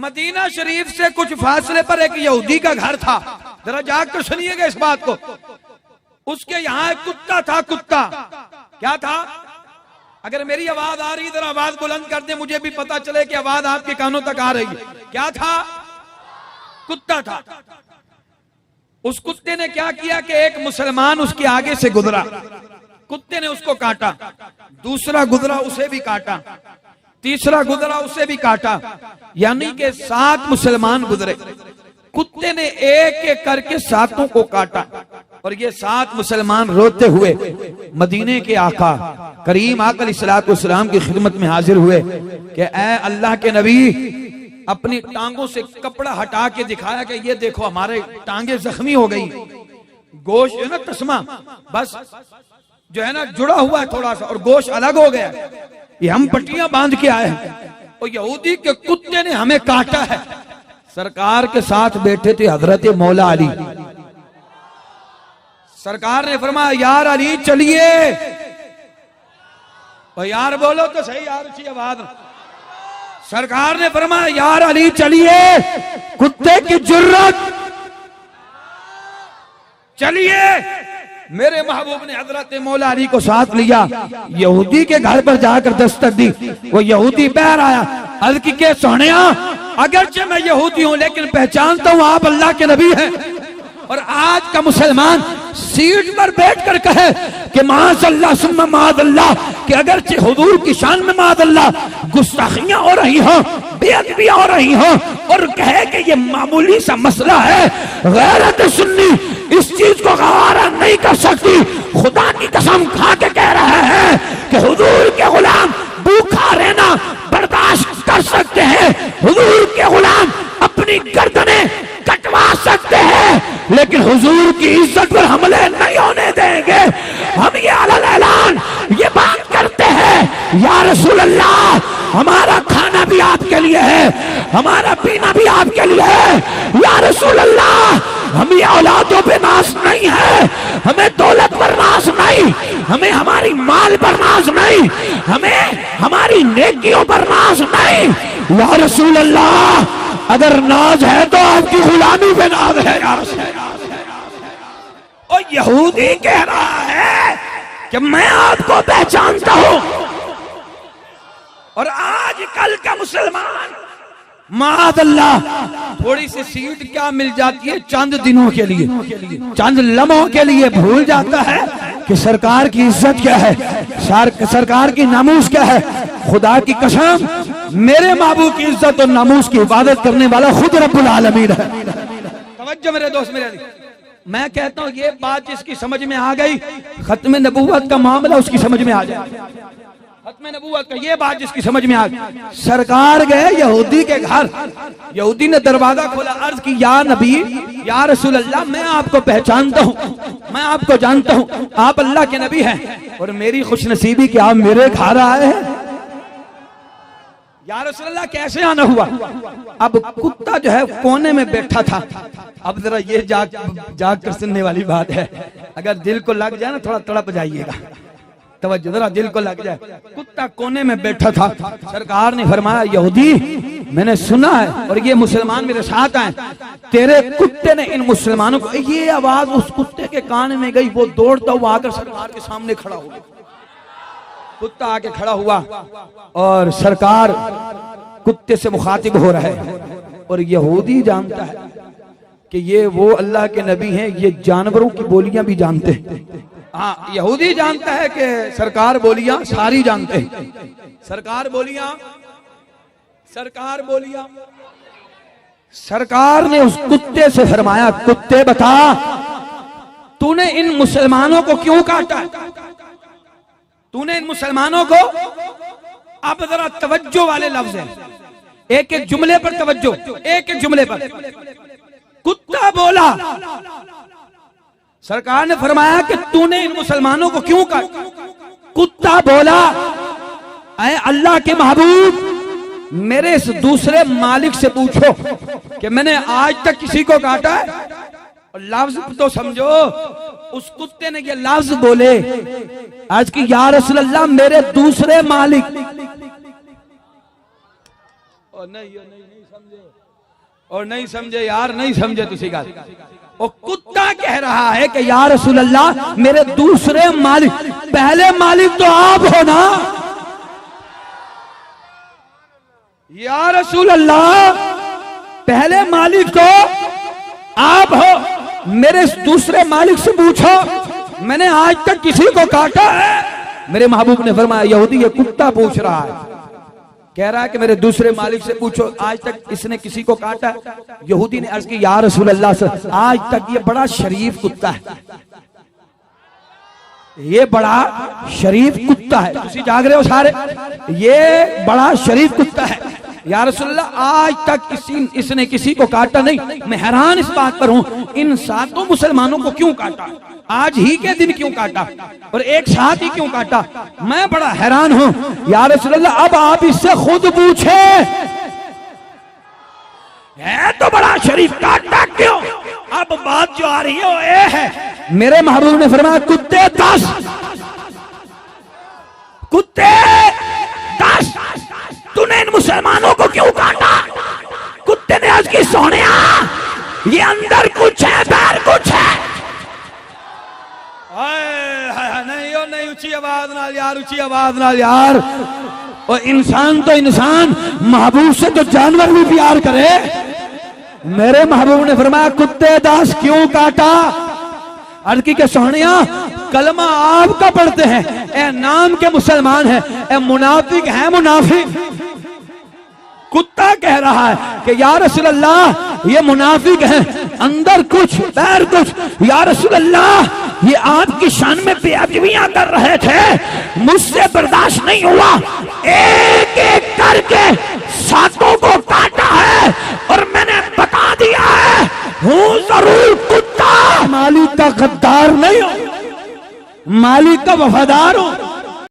Medina शरीफ से कुछ फासले पर एक यहूदी का घर था। जरा जाकर सुनिएगा इस बात को। उसके यहाँ एक कुत्ता था। कुत्ता क्या था? अगर मेरी आवाज आ रही जरा आवाज बुलंद कर दे, मुझे भी पता चले कि आवाज आपके कानों तक आ रही है। क्या था? कुत्ता था। उस कुत्ते ने क्या किया कि एक मुसलमान उसके आगे से गुजरा, कुत्ते ने उसको काटा। दूसरा गुजरा, उसे भी काटा। तीसरा गुजरा, उसे भी काटा। यानी कि 7 मुसलमान गुजरे। कुत्ते ने एक एक करके 7 को काटा और ये 7 मुसलमान रोते हुए मदीने के आका करीम आका अलैहिस्सलाम की खिदमत में हाजिर हुए कि ऐ अल्लाह के नबी, अपनी टांगों से कपड़ा हटा के दिखाया कि ये देखो हमारे टांगे जख्मी हो गई, गोश्त है ना तस्मा बस जो है ना जुड़ा हुआ है थोड़ा सा और गोश्त अलग हो गया, ये हम पट्टियां बांध के आए हैं और यहूदी के कुत्ते ने हमें काटा है। सरकार के साथ बैठे थे हजरत मौला अली। सरकार ने फरमाया यार अली चलिए, और यार बोलो तो सही यार अच्छी आवाज। सरकार ने फरमाया यार अली चलिए, कुत्ते की जुर्रत, चलिए। मेरे महबूब ने हजरत मौला अली को साथ लिया, यहूदी के घर पर जाकर दस्तक दी। वो यहूदी बाहर आया, अर्ज की के सोहनिया, अगरचे मैं यहूदी हूं लेकिन पहचानता हूं आप अल्लाह के नबी हैं। और आज का मुसलमान सीट पर बैठकर कहे कि माज़अल्लाह सुम्मा माज़अल्लाह, कि अगरचे हुजूर की शान में माज़अल्लाह गुस्ताखियां हो रही हों, बेअदबियां हो रही हों, और कहे कि ये मामूली सा मसला है, गैरत सुन्नी इस चीज को गवारा नहीं कर सकती। खुदा की कसम खा के कह रहे हैं कि हुजूर के गुलाम भूखा रहना बर्दाश्त कर सकते हैं, हुजूर के गुलाम अपनी गर्दनें कटवा सकते हैं, लेकिन हुजूर की इज्जत पर हमले नहीं होने देंगे। हम ये अलल ऐलान ये बात करते हैं, या रसूल अल्लाह, हमारा खाना भी आपके लिए है, हमारा पीना भी आपके लिए है। या रसूल अल्लाह, हम ये औलादों पे नाज नहीं है, हमें दौलत पर नाज नहीं, हमें हमारी माल पर नाज नहीं, हमें हमारी नेकियों पर नाज नहीं। या रसूल अल्लाह, अगर नाज है तो आपकी गुलामी पे नाज है। और यहूदी कह रहा है कि मैं आपको पहचानता हूं। और आजकल का मुसलमान माज़अल्लाह थोड़ी सी सीट क्या मिल जाती है चंद दिनों के लिए, चंद लम्हों के लिए भूल जाता है कि सरकार की इज्जत क्या है, सरकार की नामूस क्या है। खुदा की कसम, मेरे महबूब की इज्जत और नामूस की हिफाजत करने वाला खुद रब्बुल आलमीन है। तवज्जो मेरे दोस्त, मेरे मैं कहता हूँ ये बात जिसकी समझ में आ गई, खत्म नबूवत का मामला उसकी समझ में आ जाए। खत्म नबूवत का ये बात जिसकी समझ में आ गई। सरकार गए यहूदी के घर, यहूदी ने दरवाजा खोला, अर्ज की या नबी, या रसूल अल्लाह, मैं आपको पहचानता हूँ, मैं आपको जानता हूँ, आप अल्लाह के नबी हैं, और मेरी खुशनसीबी कि आप मेरे घर आए हैं। या रसूल अल्लाह कैसे आना हुआ? अब कुत्ता जो है कोने में बैठा था। अब जरा ये जाग कर सुनने वाली बात है, अगर दिल को लग जाए ना थोड़ा तड़प जाइएगा, तवज्जो जरा दिल को लग जाए। कुत्ता कोने में बैठा था। सरकार ने फरमाया यहूदी, मैंने सुना है और ये मुसलमान मेरे साथ आए, तेरे कुत्ते ने इन मुसलमानों को, ये आवाज उस कुत्ते के कान में गई, वो दौड़ता हुआ आकर सरकार के सामने खड़ा हो गया। कुत्ता आके खड़ा हुआ और सरकार कुत्ते से मुखातिब हो रहा है, और यहूदी जानता है कि ये वो अल्लाह के नबी हैं, ये जानवरों की बोलियां भी जानते हैं। हाँ, यहूदी जानता है कि सरकार बोलियां सारी जानते हैं। सरकार बोलियां सरकार ने उस कुत्ते से फरमाया, कुत्ते बता, तूने इन मुसलमानों को क्यों काटा? तूने इन मुसलमानों को, अब जरा तवज्जो वाले लफ्ज हैं, एक एक जुमले पर तवज्जो, एक एक जुमले पर। कुत्ता बोला, सरकार ने फरमाया कि तूने इन मुसलमानों को क्यों काटा? कुत्ता बोला, ऐ अल्लाह के महबूब, मेरे इस दूसरे मालिक से पूछो कि मैंने आज तक किसी को काटा है। और लफ्ज तो समझो, उस कुत्ते ने ये लफ्ज बोले आज की, या रसूल अल्लाह, मेरे दूसरे मालिक, नहीं और नहीं समझे यार, नहीं समझे तुसी गल। वो कुत्ता कह रहा है कि या रसूल अल्लाह मेरे दूसरे मालिक, पहले मालिक तो आप हो ना या रसूल अल्लाह, पहले मालिक तो आप हो। मेरे दूसरे मालिक से पूछो मैंने आज तक किसी को काटा है? मेरे महबूब ने फरमाया यहूदी ये कुत्ता पूछ रहा है, कह रहा है कि मेरे दूसरे मालिक से पूछो आज तक इसने किसी को काटा? यहूदी ने अर्ज की या रसूल अल्लाह से आज तक ये बड़ा शरीफ कुत्ता है, ये बड़ा शरीफ कुत्ता है। तुसी जाग रहे हो सारे? ये बड़ा शरीफ कुत्ता है या रसूल अल्लाह, आज तक इसने किसी को काटा नहीं। मैं हैरान इस बात पर हूं, इन सातों मुसलमानों को क्यों काटा, आज ही के दिन क्यों काटा और एक साथ ही क्यों काटा? मैं बड़ा हैरान हूं या रसूल अल्लाह, अब आप इससे खुद पूछे, है तो बड़ा शरीफ, काटा क्यों? अब बात जो आ रही है वो ये है, मेरे महबूब ने फरमाया कुत्ते 10, कुत्ते 10, तूने इन मुसलमानों को क्यों काटा? कुत्ते ने आज की सोनिया ये अंदर कुछ है बाहर कुछ है। नहीं ओ नहीं, ऊंची आवाज नाल यार, ऊंची आवाज नाल यार। और इंसान तो इंसान, महबूब से तो जानवर भी प्यार करे। मेरे महबूब ने फरमाया कुत्ते 10 क्यों काटा? अर्की के सोनिया कलमा आपका पढ़ते हैं, ए नाम के मुसलमान है, ए मुनाफिक है मुनाफिक। कुत्ता कह रहा है कि या रसूल अल्लाह ये मुनाफिक है, अंदर कुछ बाहर कुछ। या रसूल अल्लाह ये आपकी शान में बेअदबियां कर रहे थे, मुझसे बर्दाश्त नहीं हुआ, एक एक करके सातों को काटा है और मैंने बता दिया है हूं जरूर कुत्ता, मालिक का गद्दार नहीं हूं, मालिक का वफादार हूं।